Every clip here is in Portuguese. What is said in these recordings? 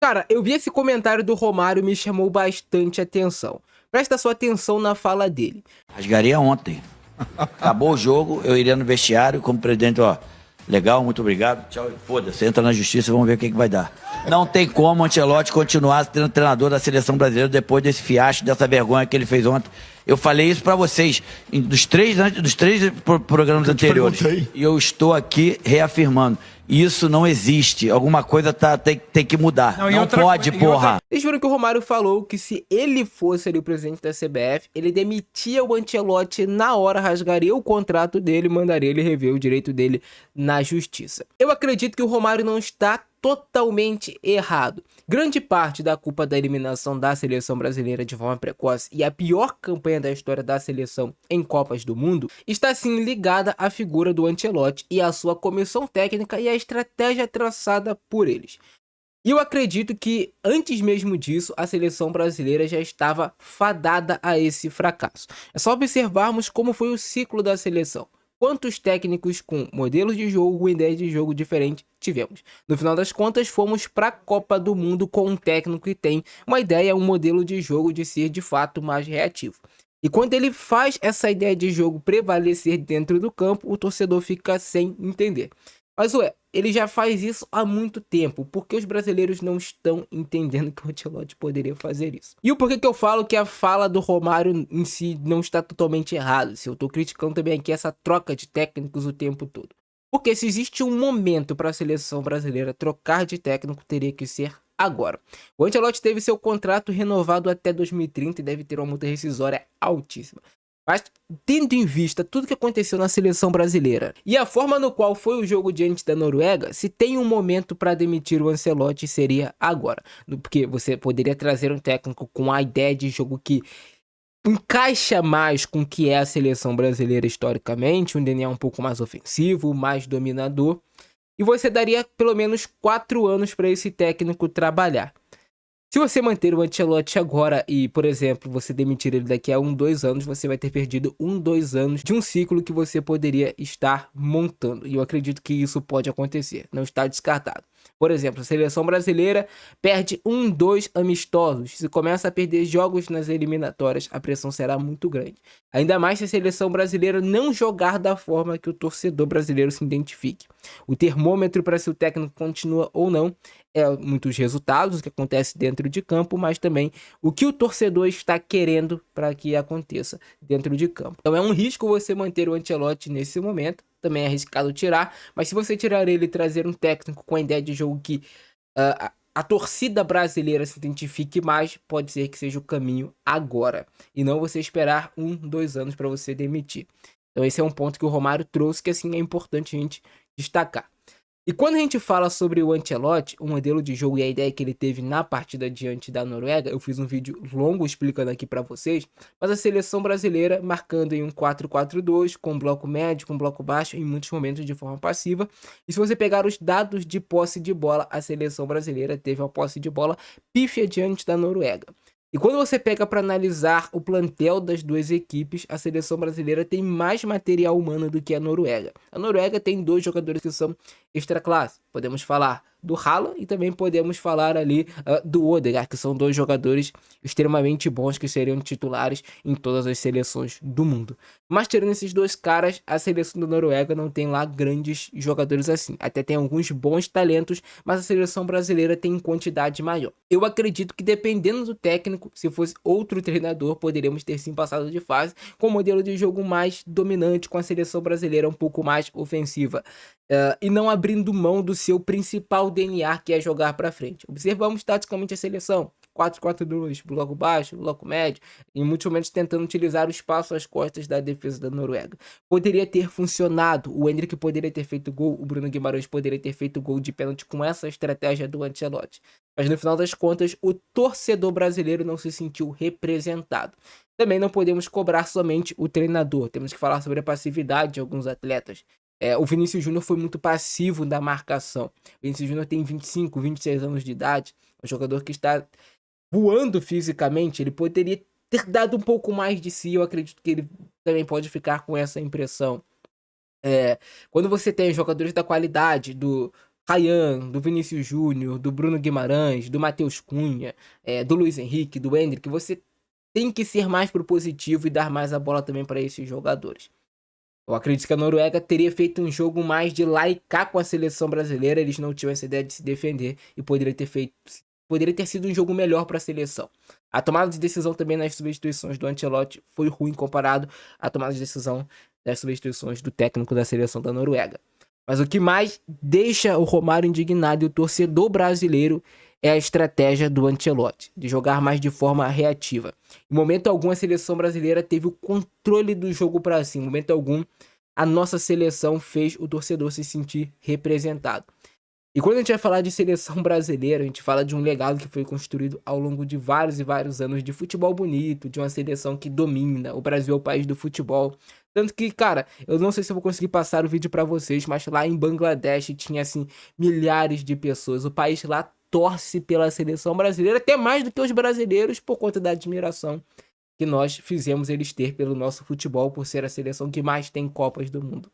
Cara, eu vi esse comentário do Romário e me chamou bastante atenção. Presta sua atenção na fala dele. Rasgaria ontem. Acabou o jogo, eu iria no vestiário como presidente, ó. Legal, muito obrigado. Tchau, foda-se, entra na justiça e vamos ver o que vai dar. Não tem como o Ancelotti continuar sendo treinador da seleção brasileira depois desse fiasco, dessa vergonha que ele fez ontem. Eu falei isso pra vocês dos três programas anteriores. E eu estou aqui reafirmando. Isso não existe. Alguma coisa tem que mudar. Não pode, porra. Vocês viram que o Romário falou que se ele fosse ali o presidente da CBF, ele demitia o Ancelotti na hora, rasgaria o contrato dele e mandaria ele rever o direito dele na justiça. Eu acredito que o Romário não está totalmente errado. Grande parte da culpa da eliminação da seleção brasileira de forma precoce e a pior campanha da história da seleção em Copas do Mundo está sim ligada à figura do Ancelotti e à sua comissão técnica e à estratégia traçada por eles. E eu acredito que antes mesmo disso a seleção brasileira já estava fadada a esse fracasso. É só observarmos como foi o ciclo da seleção. Quantos técnicos com modelos de jogo e ideias de jogo diferentes tivemos? No final das contas, fomos para a Copa do Mundo com um técnico que tem uma ideia, um modelo de jogo de ser de fato mais reativo. E quando ele faz essa ideia de jogo prevalecer dentro do campo, o torcedor fica sem entender. Mas ué, ele já faz isso há muito tempo, porque os brasileiros não estão entendendo que o Ancelotti poderia fazer isso. E o porquê que eu falo que a fala do Romário em si não está totalmente errada, se eu tô criticando também aqui essa troca de técnicos o tempo todo. Porque se existe um momento para a seleção brasileira trocar de técnico, teria que ser agora. O Ancelotti teve seu contrato renovado até 2030 e deve ter uma multa rescisória altíssima. Mas tendo em vista tudo que aconteceu na seleção brasileira e a forma no qual foi o jogo diante da Noruega, se tem um momento para demitir o Ancelotti seria agora. Porque você poderia trazer um técnico com a ideia de jogo que encaixa mais com o que é a seleção brasileira historicamente, um DNA um pouco mais ofensivo, mais dominador. E você daria pelo menos 4 anos para esse técnico trabalhar. Se você manter o Ancelotti agora e, por exemplo, você demitir ele daqui a 2 anos, você vai ter perdido 2 anos de um ciclo que você poderia estar montando. E eu acredito que isso pode acontecer, não está descartado. Por exemplo, a seleção brasileira perde 2 amistosos. Se começa a perder jogos nas eliminatórias, a pressão será muito grande. Ainda mais se a seleção brasileira não jogar da forma que o torcedor brasileiro se identifique. O termômetro para se o técnico continua ou não é muitos resultados, o que acontece dentro de campo, mas também o que o torcedor está querendo para que aconteça dentro de campo. Então é um risco você manter o Ancelotti nesse momento, também é arriscado tirar, mas se você tirar ele e trazer um técnico com a ideia de jogo que a torcida brasileira se identifique mais, pode ser que seja o caminho agora, e não você esperar 2 anos para você demitir. Então esse é um ponto que o Romário trouxe, que assim é importante a gente destacar. E quando a gente fala sobre o Ancelotti, o modelo de jogo e a ideia que ele teve na partida diante da Noruega, eu fiz um vídeo longo explicando aqui para vocês, mas a seleção brasileira marcando em um 4-4-2, com bloco médio, com bloco baixo, em muitos momentos de forma passiva. E se você pegar os dados de posse de bola, a seleção brasileira teve uma posse de bola pífia diante da Noruega. E quando você pega para analisar o plantel das duas equipes, a seleção brasileira tem mais material humano do que a Noruega. A Noruega tem 2 jogadores que são extra classe. Podemos falar do Haaland e também podemos falar ali do Odegaard, que são 2 jogadores extremamente bons que seriam titulares em todas as seleções do mundo. Mas tirando esses 2 caras, a seleção da Noruega não tem lá grandes jogadores assim. Até tem alguns bons talentos, mas a seleção brasileira tem em quantidade maior. Eu acredito que dependendo do técnico, se fosse outro treinador, poderíamos ter sim passado de fase com um modelo de jogo mais dominante, com a seleção brasileira um pouco mais ofensiva. E não abrindo mão do seu principal DNA, que é jogar para frente. Observamos taticamente a seleção: 4-4-2, bloco baixo, bloco médio, em muitos momentos tentando utilizar o espaço às costas da defesa da Noruega. Poderia ter funcionado, o Endrick poderia ter feito gol, o Bruno Guimarães poderia ter feito gol de pênalti com essa estratégia do Ancelotti. Mas no final das contas, o torcedor brasileiro não se sentiu representado. Também não podemos cobrar somente o treinador, temos que falar sobre a passividade de alguns atletas. O Vinícius Júnior foi muito passivo da marcação. O Vinícius Júnior tem 25, 26 anos de idade. É um jogador que está voando fisicamente. Ele poderia ter dado um pouco mais de si. Eu acredito que ele também pode ficar com essa impressão. Quando você tem jogadores da qualidade do Ryan, do Vinícius Júnior, do Bruno Guimarães, do Matheus Cunha, do Luiz Henrique, do Endrick, você tem que ser mais propositivo e dar mais a bola também para esses jogadores. Eu acredito que a Noruega teria feito um jogo mais de lá e cá com a seleção brasileira, eles não tinham essa ideia de se defender e poderia ter sido um jogo melhor para a seleção. A tomada de decisão também nas substituições do Ancelotti foi ruim comparado à tomada de decisão das substituições do técnico da seleção da Noruega. Mas o que mais deixa o Romário indignado e o torcedor brasileiro é a estratégia do Ancelotti, de jogar mais de forma reativa. Em momento algum, a seleção brasileira teve o controle do jogo para si. Em momento algum, a nossa seleção fez o torcedor se sentir representado. E quando a gente vai falar de seleção brasileira, a gente fala de um legado que foi construído ao longo de vários e vários anos de futebol bonito, de uma seleção que domina. O Brasil é o país do futebol. Tanto que, cara, eu não sei se eu vou conseguir passar o vídeo pra vocês, mas lá em Bangladesh tinha, assim, milhares de pessoas. O país lá torce pela seleção brasileira, até mais do que os brasileiros, por conta da admiração que nós fizemos eles ter pelo nosso futebol, por ser a seleção que mais tem Copas do Mundo.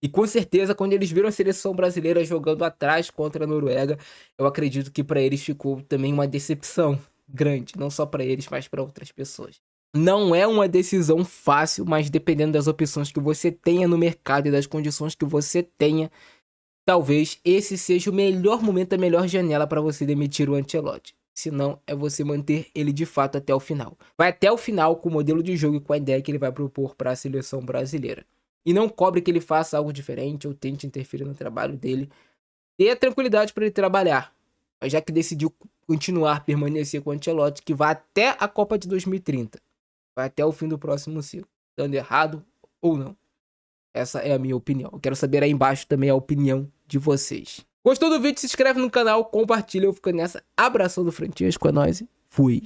E com certeza, quando eles viram a seleção brasileira jogando atrás contra a Noruega, eu acredito que para eles ficou também uma decepção grande, não só para eles, mas para outras pessoas. Não é uma decisão fácil, mas dependendo das opções que você tenha no mercado e das condições que você tenha, talvez esse seja o melhor momento, a melhor janela para você demitir o Ancelotti. Se não, é você manter ele de fato até o final. Vai até o final com o modelo de jogo e com a ideia que ele vai propor para a seleção brasileira. E não cobre que ele faça algo diferente ou tente interferir no trabalho dele. Dê a tranquilidade para ele trabalhar. Mas já que decidiu continuar, permanecer com o Ancelotti, que vai até a Copa de 2030. Vai até o fim do próximo ciclo. Dando errado ou não. Essa é a minha opinião. Eu quero saber aí embaixo também a opinião de vocês. Gostou do vídeo? Se inscreve no canal, compartilha. Eu fico nessa. Abração do Francesco, é nóis. Fui.